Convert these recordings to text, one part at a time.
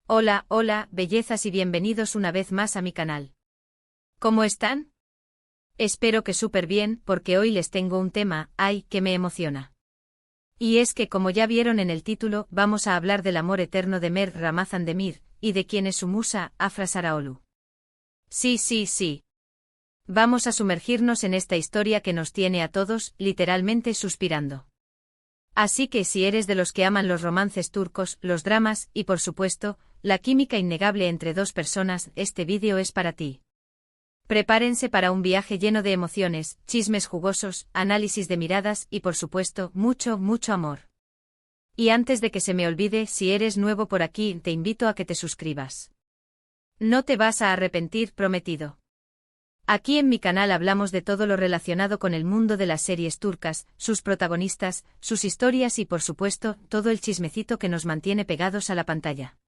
Hola, hola, bellezas y bienvenidos una vez más a mi canal. ¿Cómo están? Espero que súper bien, porque hoy les tengo un tema, que me emociona. Y es que como ya vieron en el título, vamos a hablar del amor eterno de Mert Ramazan Demir, y de quién es su musa, Afra Saraolu. Sí, sí, sí. Vamos a sumergirnos en esta historia que nos tiene a todos, literalmente suspirando. Así que si eres de los que aman los romances turcos, los dramas, y por supuesto, la química innegable entre dos personas, este vídeo es para ti. Prepárense para un viaje lleno de emociones, chismes jugosos, análisis de miradas y por supuesto, mucho, mucho amor. Y antes de que se me olvide, si eres nuevo por aquí, te invito a que te suscribas. No te vas a arrepentir, prometido. Aquí en mi canal hablamos de todo lo relacionado con el mundo de las series turcas, sus protagonistas, sus historias y por supuesto, todo el chismecito que nos mantiene pegados a la pantalla.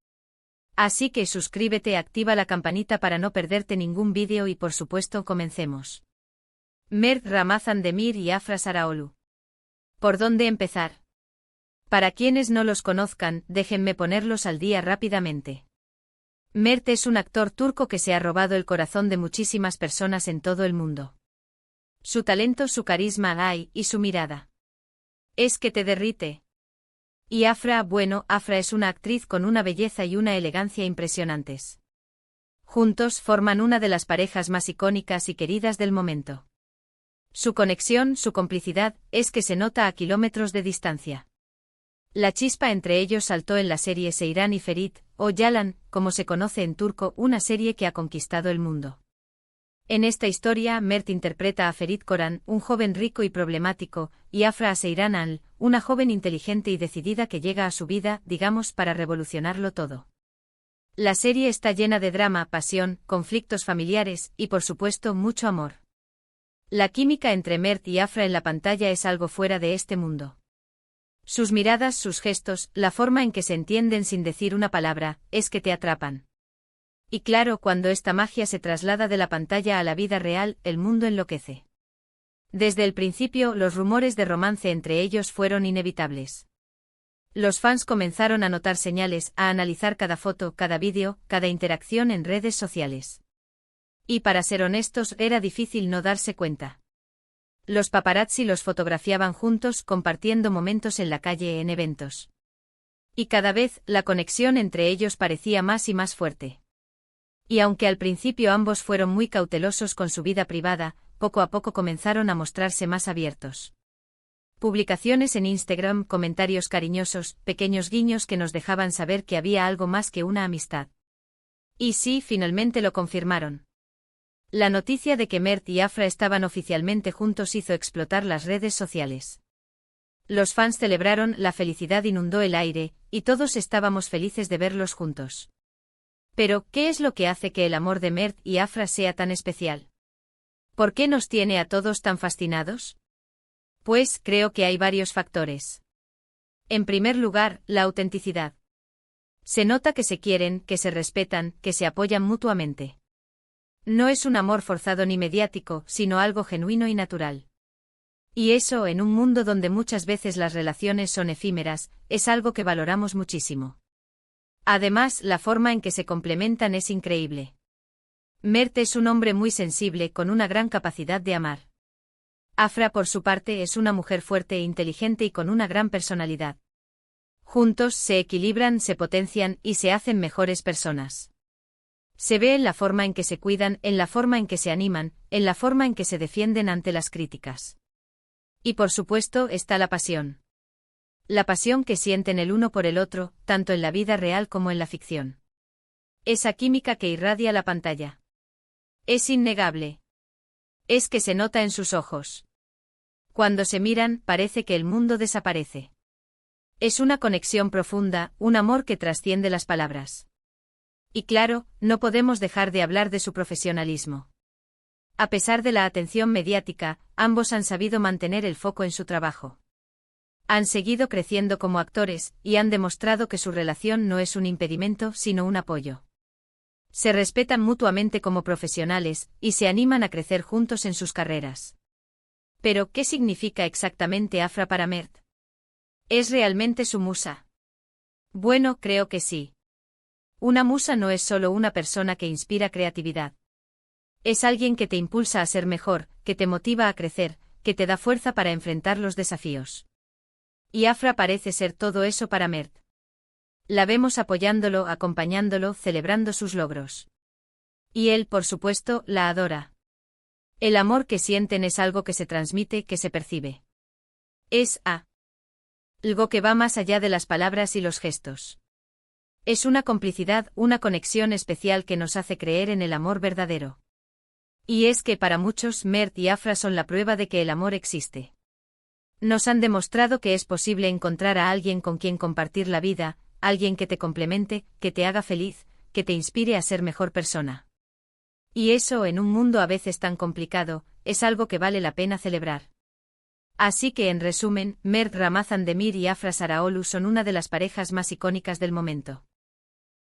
Así que suscríbete, activa la campanita para no perderte ningún vídeo y por supuesto comencemos. Mert Ramazan Demir y Afra Saraolu. ¿Por dónde empezar? Para quienes no los conozcan, déjenme ponerlos al día rápidamente. Mert es un actor turco que se ha robado el corazón de muchísimas personas en todo el mundo. Su talento, su carisma, y su mirada. Es que te derrite. Y Afra, bueno, Afra es una actriz con una belleza y una elegancia impresionantes. Juntos forman una de las parejas más icónicas y queridas del momento. Su conexión, su complicidad, es que se nota a kilómetros de distancia. La chispa entre ellos saltó en la serie Seyran y Ferit, o Yalan, como se conoce en turco, una serie que ha conquistado el mundo. En esta historia, Mert interpreta a Ferit Koran, un joven rico y problemático, y Afra a Seyran Al, una joven inteligente y decidida que llega a su vida, digamos, para revolucionarlo todo. La serie está llena de drama, pasión, conflictos familiares, y por supuesto mucho amor. La química entre Mert y Afra en la pantalla es algo fuera de este mundo. Sus miradas, sus gestos, la forma en que se entienden sin decir una palabra, es que te atrapan. Y claro, cuando esta magia se traslada de la pantalla a la vida real, el mundo enloquece. Desde el principio, los rumores de romance entre ellos fueron inevitables. Los fans comenzaron a notar señales, a analizar cada foto, cada vídeo, cada interacción en redes sociales. Y para ser honestos, era difícil no darse cuenta. Los paparazzi los fotografiaban juntos, compartiendo momentos en la calle, en eventos. Y cada vez, la conexión entre ellos parecía más y más fuerte. Y aunque al principio ambos fueron muy cautelosos con su vida privada, poco a poco comenzaron a mostrarse más abiertos. Publicaciones en Instagram, comentarios cariñosos, pequeños guiños que nos dejaban saber que había algo más que una amistad. Y sí, finalmente lo confirmaron. La noticia de que Mert y Afra estaban oficialmente juntos hizo explotar las redes sociales. Los fans celebraron, la felicidad inundó el aire, y todos estábamos felices de verlos juntos. Pero, ¿qué es lo que hace que el amor de Mert y Afra sea tan especial? ¿Por qué nos tiene a todos tan fascinados? Pues, creo que hay varios factores. En primer lugar, la autenticidad. Se nota que se quieren, que se respetan, que se apoyan mutuamente. No es un amor forzado ni mediático, sino algo genuino y natural. Y eso, en un mundo donde muchas veces las relaciones son efímeras, es algo que valoramos muchísimo. Además, la forma en que se complementan es increíble. Mert es un hombre muy sensible, con una gran capacidad de amar. Afra, por su parte, es una mujer fuerte e inteligente y con una gran personalidad. Juntos se equilibran, se potencian y se hacen mejores personas. Se ve en la forma en que se cuidan, en la forma en que se animan, en la forma en que se defienden ante las críticas. Y por supuesto está la pasión. La pasión que sienten el uno por el otro, tanto en la vida real como en la ficción. Esa química que irradia la pantalla. Es innegable. Es que se nota en sus ojos. Cuando se miran, parece que el mundo desaparece. Es una conexión profunda, un amor que trasciende las palabras. Y claro, no podemos dejar de hablar de su profesionalismo. A pesar de la atención mediática, ambos han sabido mantener el foco en su trabajo. Han seguido creciendo como actores, y han demostrado que su relación no es un impedimento, sino un apoyo. Se respetan mutuamente como profesionales, y se animan a crecer juntos en sus carreras. Pero, ¿qué significa exactamente Afra para Mert? ¿Es realmente su musa? Bueno, creo que sí. Una musa no es solo una persona que inspira creatividad. Es alguien que te impulsa a ser mejor, que te motiva a crecer, que te da fuerza para enfrentar los desafíos. Y Afra parece ser todo eso para Mert. La vemos apoyándolo, acompañándolo, celebrando sus logros. Y él, por supuesto, la adora. El amor que sienten es algo que se transmite, que se percibe. Es algo que va más allá de las palabras y los gestos. Es una complicidad, una conexión especial que nos hace creer en el amor verdadero. Y es que para muchos Mert y Afra son la prueba de que el amor existe. Nos han demostrado que es posible encontrar a alguien con quien compartir la vida, alguien que te complemente, que te haga feliz, que te inspire a ser mejor persona. Y eso, en un mundo a veces tan complicado, es algo que vale la pena celebrar. Así que, en resumen, Mert Ramazan Demir y Afra Saraolu son una de las parejas más icónicas del momento.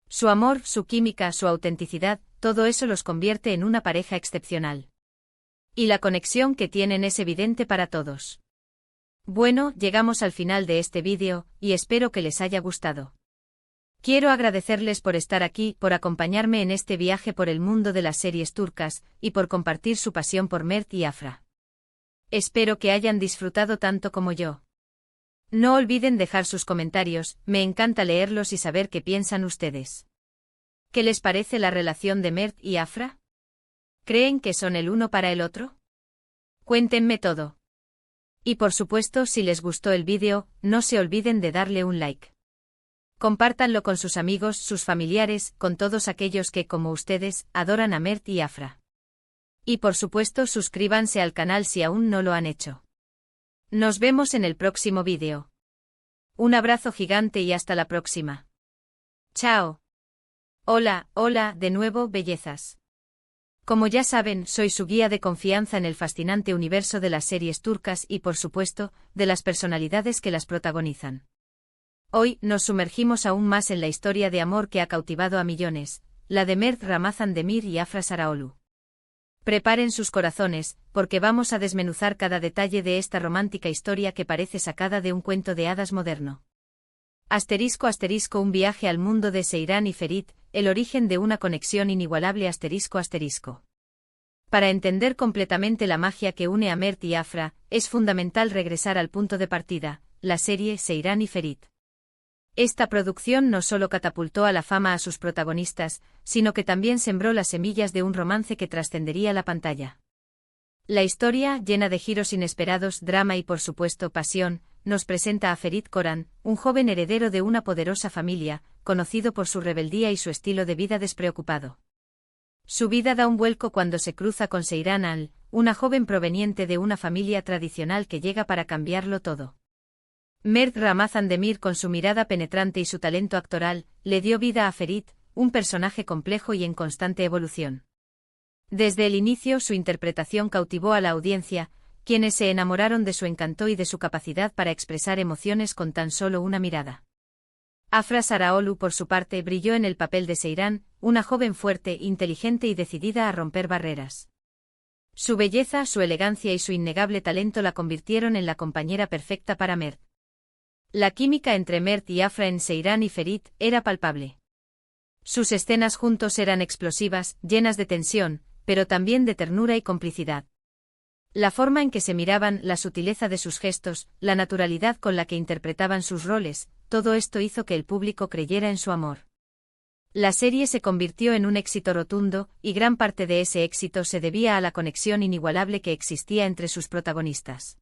Su amor, su química, su autenticidad, todo eso los convierte en una pareja excepcional. Y la conexión que tienen es evidente para todos. Bueno, llegamos al final de este vídeo, y espero que les haya gustado. Quiero agradecerles por estar aquí, por acompañarme en este viaje por el mundo de las series turcas, y por compartir su pasión por Mert y Afra. Espero que hayan disfrutado tanto como yo. No olviden dejar sus comentarios, me encanta leerlos y saber qué piensan ustedes. ¿Qué les parece la relación de Mert y Afra? ¿Creen que son el uno para el otro? Cuéntenme todo. Y por supuesto, si les gustó el vídeo, no se olviden de darle un like. Compártanlo con sus amigos, sus familiares, con todos aquellos que, como ustedes, adoran a Mert y Afra. Y por supuesto, suscríbanse al canal si aún no lo han hecho. Nos vemos en el próximo vídeo. Un abrazo gigante y hasta la próxima. Chao. Hola, hola, de nuevo, bellezas. Como ya saben, soy su guía de confianza en el fascinante universo de las series turcas y, por supuesto, de las personalidades que las protagonizan. Hoy, nos sumergimos aún más en la historia de amor que ha cautivado a millones, la de Mert Ramazan Demir y Afra Saraolu. Preparen sus corazones, porque vamos a desmenuzar cada detalle de esta romántica historia que parece sacada de un cuento de hadas moderno. Asterisco asterisco un viaje al mundo de Seyran y Ferit, el origen de una conexión inigualable asterisco asterisco. Para entender completamente la magia que une a Mert y Afra, es fundamental regresar al punto de partida, la serie Seyran y Ferit. Esta producción no solo catapultó a la fama a sus protagonistas, sino que también sembró las semillas de un romance que trascendería la pantalla. La historia, llena de giros inesperados, drama y por supuesto pasión, nos presenta a Ferit Koran, un joven heredero de una poderosa familia, conocido por su rebeldía y su estilo de vida despreocupado. Su vida da un vuelco cuando se cruza con Seyran Al, una joven proveniente de una familia tradicional que llega para cambiarlo todo. Mert Ramazan Demir, con su mirada penetrante y su talento actoral, le dio vida a Ferit, un personaje complejo y en constante evolución. Desde el inicio su interpretación cautivó a la audiencia, quienes se enamoraron de su encanto y de su capacidad para expresar emociones con tan solo una mirada. Afra Saraolu, por su parte, brilló en el papel de Seyran, una joven fuerte, inteligente y decidida a romper barreras. Su belleza, su elegancia y su innegable talento la convirtieron en la compañera perfecta para Mert. La química entre Mert y Afra en Seyran y Ferit era palpable. Sus escenas juntos eran explosivas, llenas de tensión, pero también de ternura y complicidad. La forma en que se miraban, la sutileza de sus gestos, la naturalidad con la que interpretaban sus roles, todo esto hizo que el público creyera en su amor. La serie se convirtió en un éxito rotundo, y gran parte de ese éxito se debía a la conexión inigualable que existía entre sus protagonistas.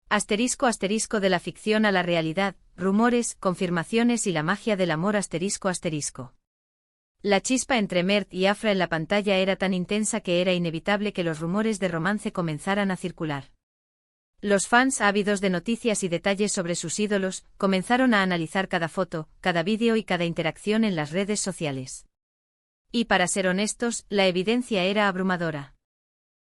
Asterisco asterisco de la ficción a la realidad, rumores, confirmaciones y la magia del amor asterisco asterisco. La chispa entre Mert y Afra en la pantalla era tan intensa que era inevitable que los rumores de romance comenzaran a circular. Los fans, ávidos de noticias y detalles sobre sus ídolos, comenzaron a analizar cada foto, cada vídeo y cada interacción en las redes sociales. Y para ser honestos, la evidencia era abrumadora.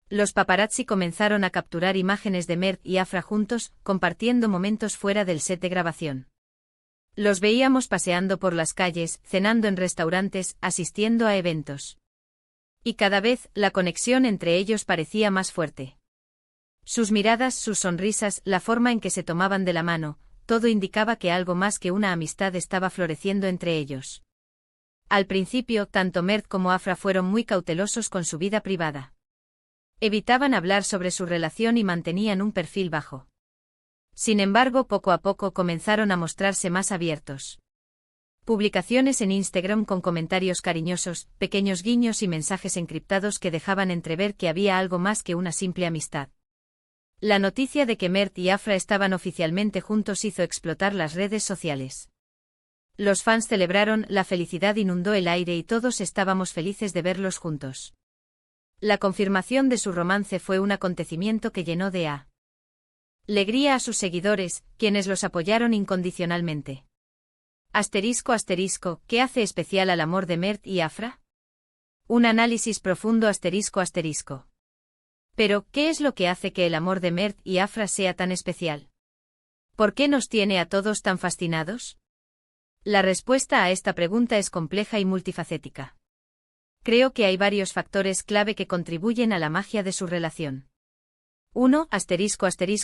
Los paparazzi comenzaron a capturar imágenes de Mert y Afra juntos, compartiendo momentos fuera del set de grabación. Los veíamos paseando por las calles, cenando en restaurantes, asistiendo a eventos. Y cada vez, la conexión entre ellos parecía más fuerte. Sus miradas, sus sonrisas, la forma en que se tomaban de la mano, todo indicaba que algo más que una amistad estaba floreciendo entre ellos. Al principio, tanto Mert como Afra fueron muy cautelosos con su vida privada. Evitaban hablar sobre su relación y mantenían un perfil bajo. Sin embargo, poco a poco comenzaron a mostrarse más abiertos. Publicaciones en Instagram con comentarios cariñosos, pequeños guiños y mensajes encriptados que dejaban entrever que había algo más que una simple amistad. La noticia de que Mert y Afra estaban oficialmente juntos hizo explotar las redes sociales. Los fans celebraron, la felicidad inundó el aire y todos estábamos felices de verlos juntos. La confirmación de su romance fue un acontecimiento que llenó de alegría a sus seguidores, quienes los apoyaron incondicionalmente. ¿Qué hace especial al amor de Mert y Afra? Un análisis profundo ***. Pero, ¿qué es lo que hace que el amor de Mert y Afra sea tan especial? ¿Por qué nos tiene a todos tan fascinados? La respuesta a esta pregunta es compleja y multifacética. Creo que hay varios factores clave que contribuyen a la magia de su relación. 1.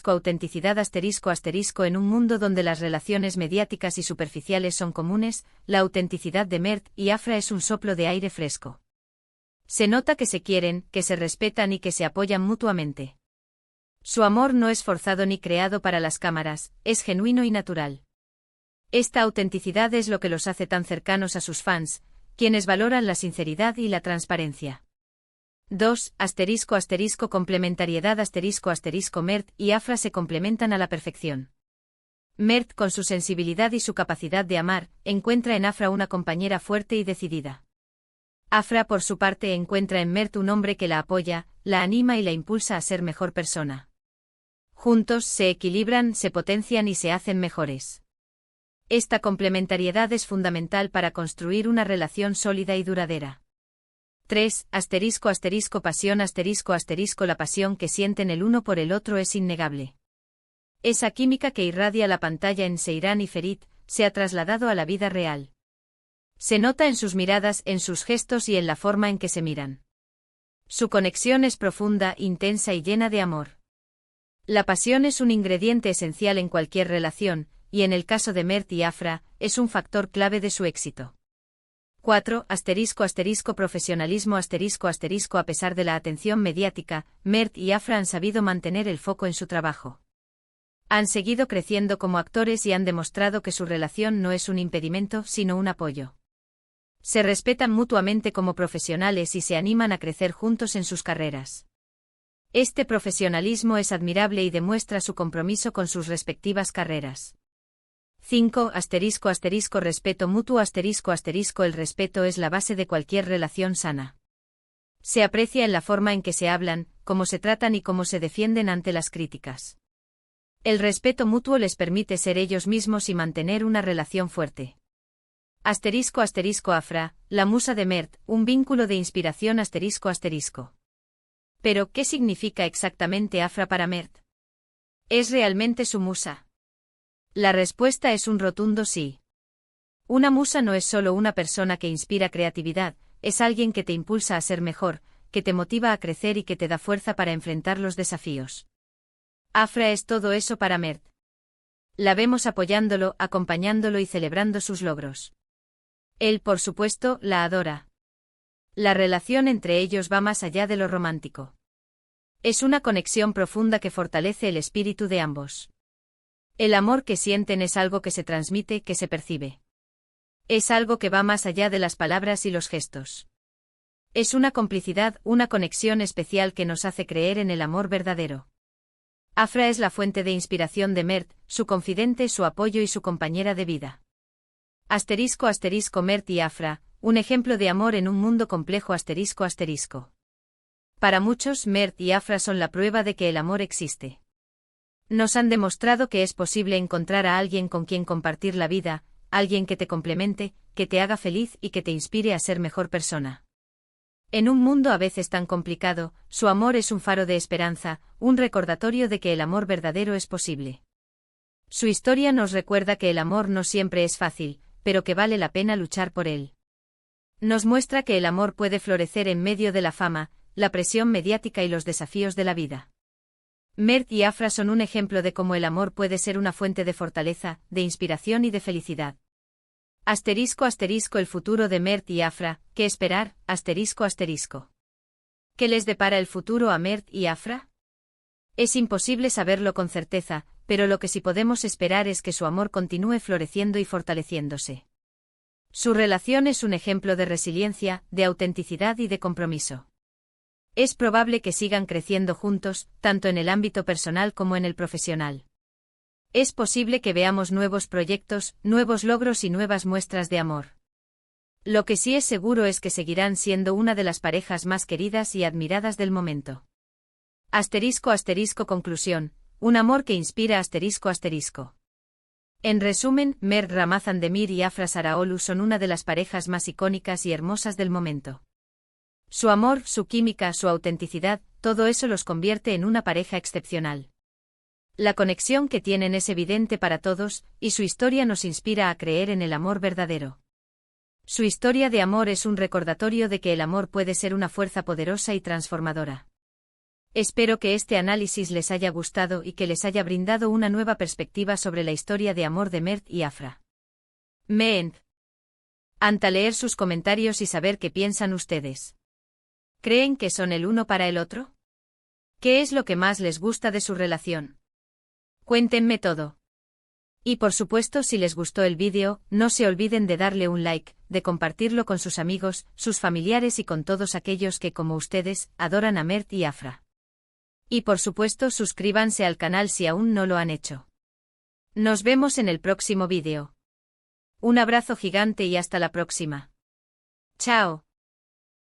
Autenticidad En un mundo donde las relaciones mediáticas y superficiales son comunes, la autenticidad de Mert y Afra es un soplo de aire fresco. Se nota que se quieren, que se respetan y que se apoyan mutuamente. Su amor no es forzado ni creado para las cámaras, es genuino y natural. Esta autenticidad es lo que los hace tan cercanos a sus fans, quienes valoran la sinceridad y la transparencia. 2. Complementariedad Mert y Afra se complementan a la perfección. Mert, con su sensibilidad y su capacidad de amar, encuentra en Afra una compañera fuerte y decidida. Afra, por su parte, encuentra en Mert un hombre que la apoya, la anima y la impulsa a ser mejor persona. Juntos se equilibran, se potencian y se hacen mejores. Esta complementariedad es fundamental para construir una relación sólida y duradera. 3. Pasión La pasión que sienten el uno por el otro es innegable. Esa química que irradia la pantalla en Seyran y Ferit se ha trasladado a la vida real. Se nota en sus miradas, en sus gestos y en la forma en que se miran. Su conexión es profunda, intensa y llena de amor. La pasión es un ingrediente esencial en cualquier relación, y en el caso de Mert y Afra, es un factor clave de su éxito. 4. Profesionalismo A pesar de la atención mediática, Mert y Afra han sabido mantener el foco en su trabajo. Han seguido creciendo como actores y han demostrado que su relación no es un impedimento, sino un apoyo. Se respetan mutuamente como profesionales y se animan a crecer juntos en sus carreras. Este profesionalismo es admirable y demuestra su compromiso con sus respectivas carreras. 5. Respeto mutuo El respeto es la base de cualquier relación sana. Se aprecia en la forma en que se hablan, cómo se tratan y cómo se defienden ante las críticas. El respeto mutuo les permite ser ellos mismos y mantener una relación fuerte. Afra, la musa de Mert, un vínculo de inspiración Pero, ¿qué significa exactamente Afra para Mert? ¿Es realmente su musa? La respuesta es un rotundo sí. Una musa no es solo una persona que inspira creatividad, es alguien que te impulsa a ser mejor, que te motiva a crecer y que te da fuerza para enfrentar los desafíos. Afra es todo eso para Mert. La vemos apoyándolo, acompañándolo y celebrando sus logros. Él, por supuesto, la adora. La relación entre ellos va más allá de lo romántico. Es una conexión profunda que fortalece el espíritu de ambos. El amor que sienten es algo que se transmite, que se percibe. Es algo que va más allá de las palabras y los gestos. Es una complicidad, una conexión especial que nos hace creer en el amor verdadero. Afra es la fuente de inspiración de Mert, su confidente, su apoyo y su compañera de vida. Mert y Afra, un ejemplo de amor en un mundo complejo Para muchos, Mert y Afra son la prueba de que el amor existe. Nos han demostrado que es posible encontrar a alguien con quien compartir la vida, alguien que te complemente, que te haga feliz y que te inspire a ser mejor persona. En un mundo a veces tan complicado, su amor es un faro de esperanza, un recordatorio de que el amor verdadero es posible. Su historia nos recuerda que el amor no siempre es fácil, pero que vale la pena luchar por él. Nos muestra que el amor puede florecer en medio de la fama, la presión mediática y los desafíos de la vida. Mert y Afra son un ejemplo de cómo el amor puede ser una fuente de fortaleza, de inspiración y de felicidad. Asterisco asterisco el futuro de Mert y Afra, ¿qué esperar? Asterisco asterisco. ¿Qué les depara el futuro a Mert y Afra? Es imposible saberlo con certeza, pero lo que sí podemos esperar es que su amor continúe floreciendo y fortaleciéndose. Su relación es un ejemplo de resiliencia, de autenticidad y de compromiso. Es probable que sigan creciendo juntos, tanto en el ámbito personal como en el profesional. Es posible que veamos nuevos proyectos, nuevos logros y nuevas muestras de amor. Lo que sí es seguro es que seguirán siendo una de las parejas más queridas y admiradas del momento. Asterisco asterisco conclusión, un amor que inspira asterisco asterisco. En resumen, Mert Ramazan Demir y Afra Saraolu son una de las parejas más icónicas y hermosas del momento. Su amor, su química, su autenticidad, todo eso los convierte en una pareja excepcional. La conexión que tienen es evidente para todos, y su historia nos inspira a creer en el amor verdadero. Su historia de amor es un recordatorio de que el amor puede ser una fuerza poderosa y transformadora. Espero que este análisis les haya gustado y que les haya brindado una nueva perspectiva sobre la historia de amor de Mert y Afra. Me encanta leer sus comentarios y saber qué piensan ustedes. ¿Creen que son el uno para el otro? ¿Qué es lo que más les gusta de su relación? Cuéntenme todo. Y por supuesto, si les gustó el vídeo, no se olviden de darle un like, de compartirlo con sus amigos, sus familiares y con todos aquellos que, como ustedes, adoran a Mert y Afra. Y por supuesto, suscríbanse al canal si aún no lo han hecho. Nos vemos en el próximo vídeo. Un abrazo gigante y hasta la próxima. Chao.